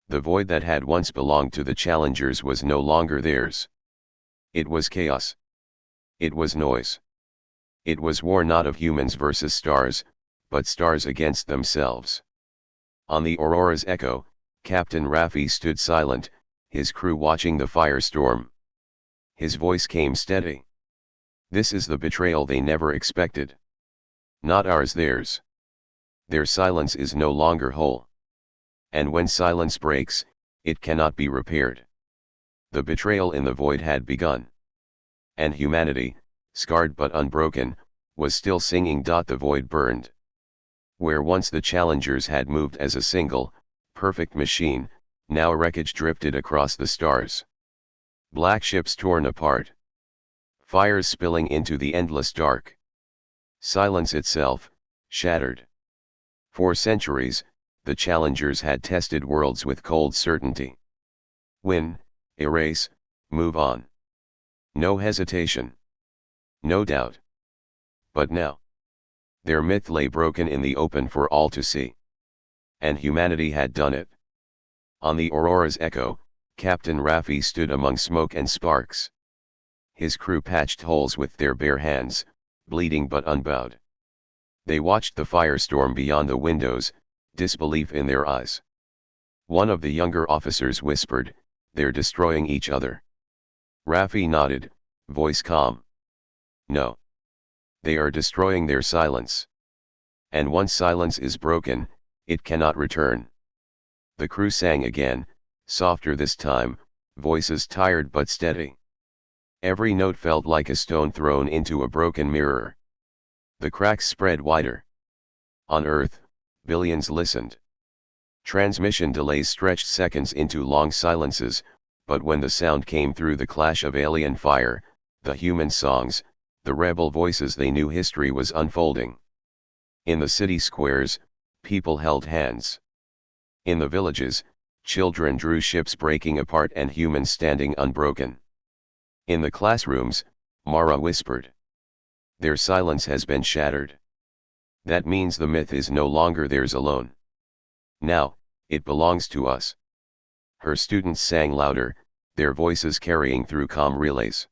The void that had once belonged to the challengers was no longer theirs. It was chaos. It was noise. It was war not of humans versus stars, but stars against themselves. On the Aurora's echo, Captain Raffi stood silent, his crew watching the firestorm. His voice came steady. This is the betrayal they never expected. Not ours, theirs. Their silence is no longer whole. And when silence breaks, it cannot be repaired. The betrayal in the void had begun. And humanity, scarred but unbroken, was still singing. The void burned. Where once the challengers had moved as a single, perfect machine, now wreckage drifted across the stars. Black ships torn apart. Fires spilling into the endless dark. Silence itself, shattered. For centuries, the challengers had tested worlds with cold certainty. Win, erase, move on. No hesitation. No doubt. But now, their myth lay broken in the open for all to see. And humanity had done it. On the Aurora's echo, Captain Raffi stood among smoke and sparks. His crew patched holes with their bare hands, bleeding but unbowed. They watched the firestorm beyond the windows, disbelief in their eyes. One of the younger officers whispered, "They're destroying each other." Raffi nodded, voice calm. "No. They are destroying their silence. And once silence is broken, it cannot return." The crew sang again, softer this time, voices tired but steady. Every note felt like a stone thrown into a broken mirror. The cracks spread wider. On Earth, billions listened. Transmission delays stretched seconds into long silences, but when the sound came through the clash of alien fire, the human songs, the rebel voices, they knew history was unfolding. In the city squares, people held hands. In the villages, children drew ships breaking apart and humans standing unbroken. In the classrooms, Mara whispered. Their silence has been shattered. That means the myth is no longer theirs alone. Now, it belongs to us. Her students sang louder, their voices carrying through calm relays.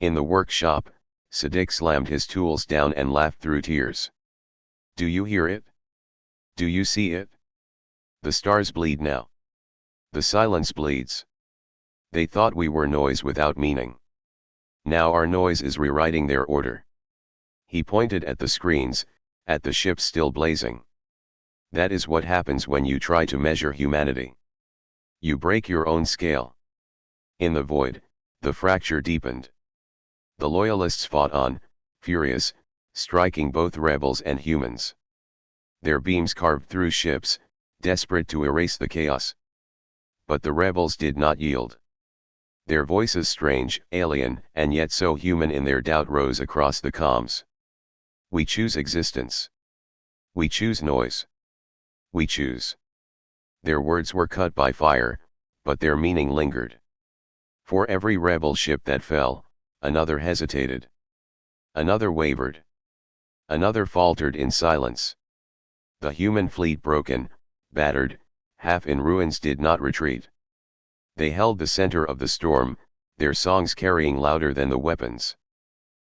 In the workshop, Sadiq slammed his tools down and laughed through tears. Do you hear it? Do you see it? The stars bleed now. The silence bleeds. They thought we were noise without meaning. Now our noise is rewriting their order. He pointed at the screens, at the ships still blazing. That is what happens when you try to measure humanity. You break your own scale. In the void, the fracture deepened. The Loyalists fought on, furious, striking both rebels and humans. Their beams carved through ships, desperate to erase the chaos. But the rebels did not yield. Their voices, strange, alien, and yet so human in their doubt, rose across the comms. We choose existence. We choose noise. We choose. Their words were cut by fire, but their meaning lingered. For every rebel ship that fell, another hesitated. Another wavered. Another faltered in silence. The human fleet, broken, battered, half in ruins, did not retreat. They held the center of the storm, their songs carrying louder than the weapons.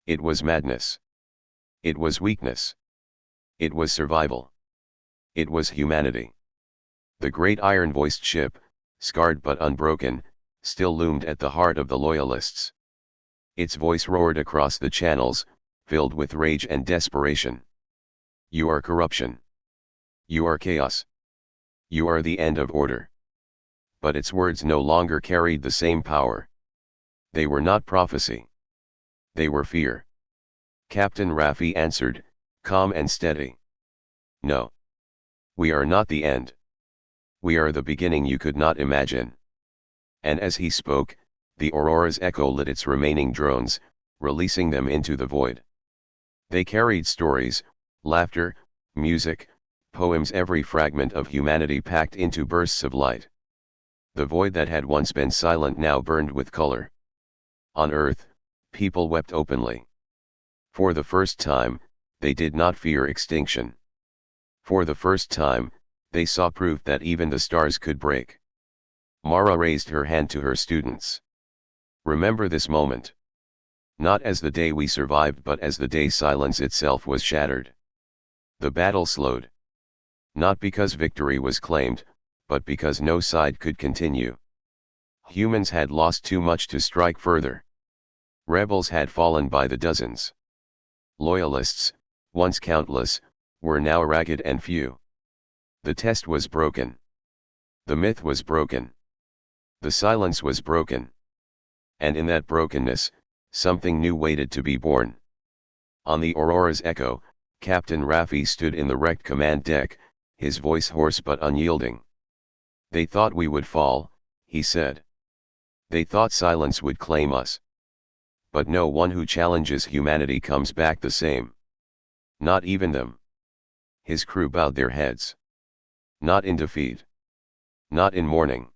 It was madness. It was weakness. It was survival. It was humanity. The great iron-voiced ship, scarred but unbroken, still loomed at the heart of the Loyalists. Its voice roared across the channels, filled with rage and desperation. You are corruption. You are chaos. You are the end of order. But its words no longer carried the same power. They were not prophecy. They were fear. Captain Raffi answered, calm and steady. No. We are not the end. We are the beginning you could not imagine. And as he spoke, the Aurora's echo lit its remaining drones, releasing them into the void. They carried stories, laughter, music, poems, every fragment of humanity packed into bursts of light. The void that had once been silent now burned with color. On Earth, people wept openly. For the first time, they did not fear extinction. For the first time, they saw proof that even the stars could break. Mara raised her hand to her students. Remember this moment. Not as the day we survived, but as the day silence itself was shattered. The battle slowed. Not because victory was claimed, but because no side could continue. Humans had lost too much to strike further. Rebels had fallen by the dozens. Loyalists, once countless, were now ragged and few. The test was broken. The myth was broken. The silence was broken. And in that brokenness, something new waited to be born. On the Aurora's echo, Captain Raffi stood in the wrecked command deck, his voice hoarse but unyielding. They thought we would fall, he said. They thought silence would claim us. But no one who challenges humanity comes back the same. Not even them. His crew bowed their heads. Not in defeat. Not in mourning.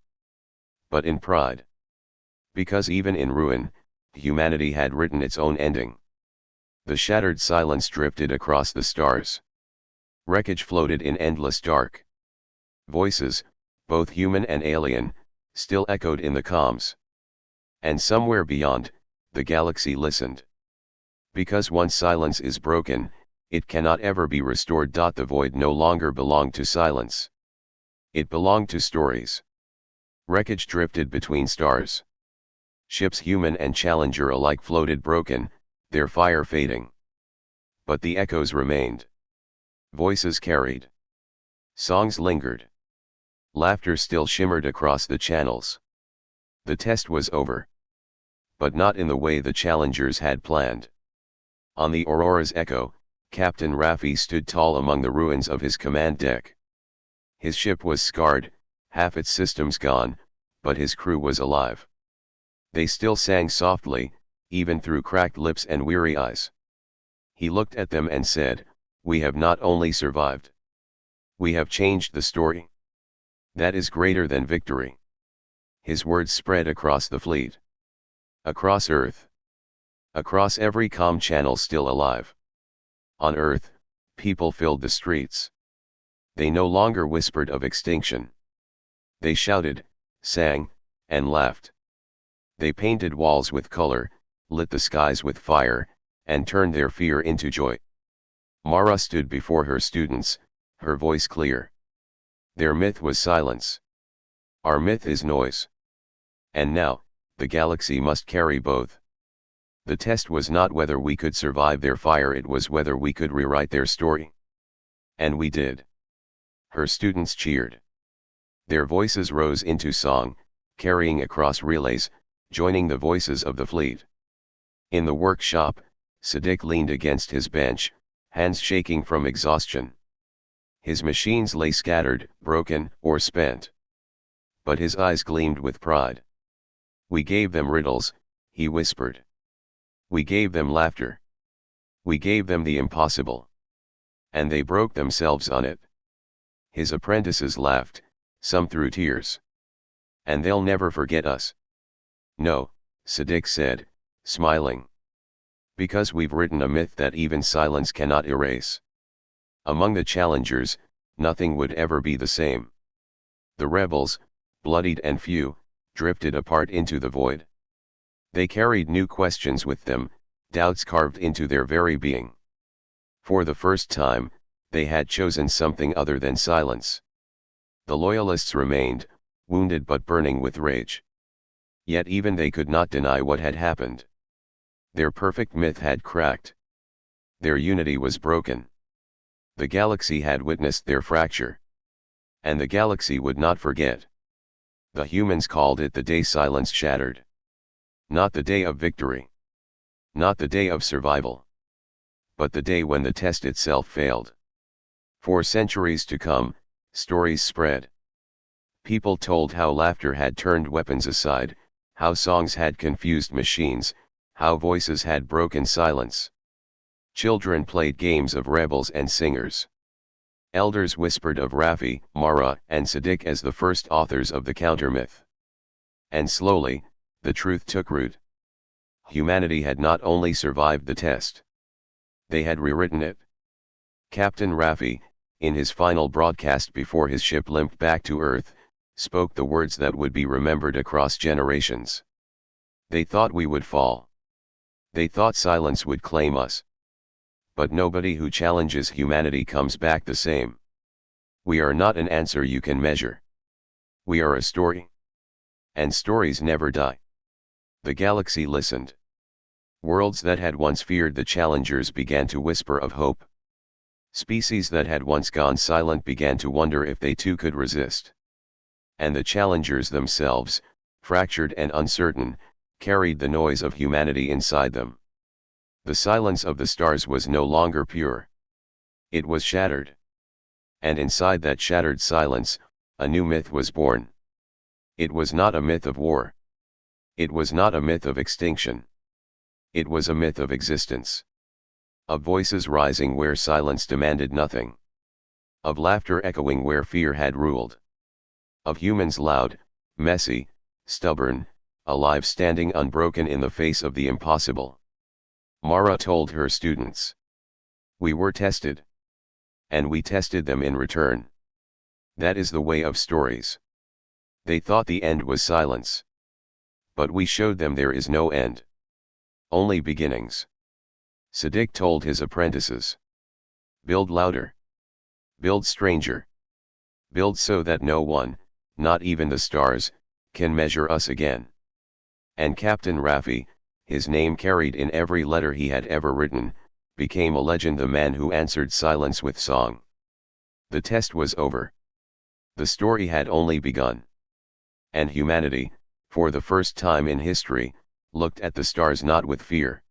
But in pride. Because even in ruin, humanity had written its own ending. The shattered silence drifted across the stars. Wreckage floated in endless dark. Voices, both human and alien, still echoed in the comms. And somewhere beyond, the galaxy listened. Because once silence is broken, it cannot ever be restored. The void no longer belonged to silence. It belonged to stories. Wreckage drifted between stars. Ships, human and Challenger alike, floated broken, their fire fading. But the echoes remained. Voices carried. Songs lingered. Laughter still shimmered across the channels. The test was over. But not in the way the challengers had planned. On the Aurora's echo, Captain Raffi stood tall among the ruins of his command deck. His ship was scarred, half its systems gone, but his crew was alive. They still sang softly, even through cracked lips and weary eyes. He looked at them and said, "We have not only survived. We have changed the story. That is greater than victory." His words spread across the fleet. Across Earth. Across every comm channel still alive. On Earth, people filled the streets. They no longer whispered of extinction. They shouted, sang, and laughed. They painted walls with color, lit the skies with fire, and turned their fear into joy. Mara stood before her students, her voice clear. Their myth was silence. Our myth is noise. And now, the galaxy must carry both. The test was not whether we could survive their fire, it was whether we could rewrite their story. And we did. Her students cheered. Their voices rose into song, carrying across relays, joining the voices of the fleet. In the workshop, Siddiq leaned against his bench, hands shaking from exhaustion. His machines lay scattered, broken, or spent. But his eyes gleamed with pride. "We gave them riddles," he whispered. "We gave them laughter. We gave them the impossible. And they broke themselves on it." His apprentices laughed, some through tears. "And they'll never forget us." "No," Siddiq said, smiling. "Because we've written a myth that even silence cannot erase. Among the challengers, nothing would ever be the same. The rebels, bloodied and few, drifted apart into the void. They carried new questions with them, doubts carved into their very being. For the first time, they had chosen something other than silence. The loyalists remained, wounded but burning with rage. Yet even they could not deny what had happened. Their perfect myth had cracked. Their unity was broken. The galaxy had witnessed their fracture. And the galaxy would not forget. The humans called it the day silence shattered. Not the day of victory. Not the day of survival. But the day when the test itself failed. For centuries to come, stories spread. People told how laughter had turned weapons aside, how songs had confused machines, how voices had broken silence. Children played games of rebels and singers. Elders whispered of Raffi, Mara, and Siddiq as the first authors of the countermyth. And slowly, the truth took root. Humanity had not only survived the test. They had rewritten it. Captain Raffi, in his final broadcast before his ship limped back to Earth, spoke the words that would be remembered across generations. "They thought we would fall. They thought silence would claim us. But nobody who challenges humanity comes back the same. We are not an answer you can measure. We are a story. And stories never die." The galaxy listened. Worlds that had once feared the challengers began to whisper of hope. Species that had once gone silent began to wonder if they too could resist. And the challengers themselves, fractured and uncertain, carried the noise of humanity inside them. The silence of the stars was no longer pure. It was shattered. And inside that shattered silence, a new myth was born. It was not a myth of war. It was not a myth of extinction. It was a myth of existence. Of voices rising where silence demanded nothing. Of laughter echoing where fear had ruled. Of humans loud, messy, stubborn, alive, standing unbroken in the face of the impossible. Mara told her students. "We were tested. And we tested them in return. That is the way of stories. They thought the end was silence. But we showed them there is no end. Only beginnings." Siddiq told his apprentices. "Build louder. Build stranger. Build so that no one, not even the stars, can measure us again." And Captain Raffi, his name carried in every letter he had ever written, became a legend, the man who answered silence with song. The test was over. The story had only begun. And humanity, for the first time in history, looked at the stars not with fear,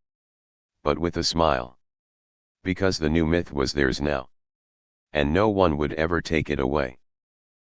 but with a smile. Because the new myth was theirs now. And no one would ever take it away.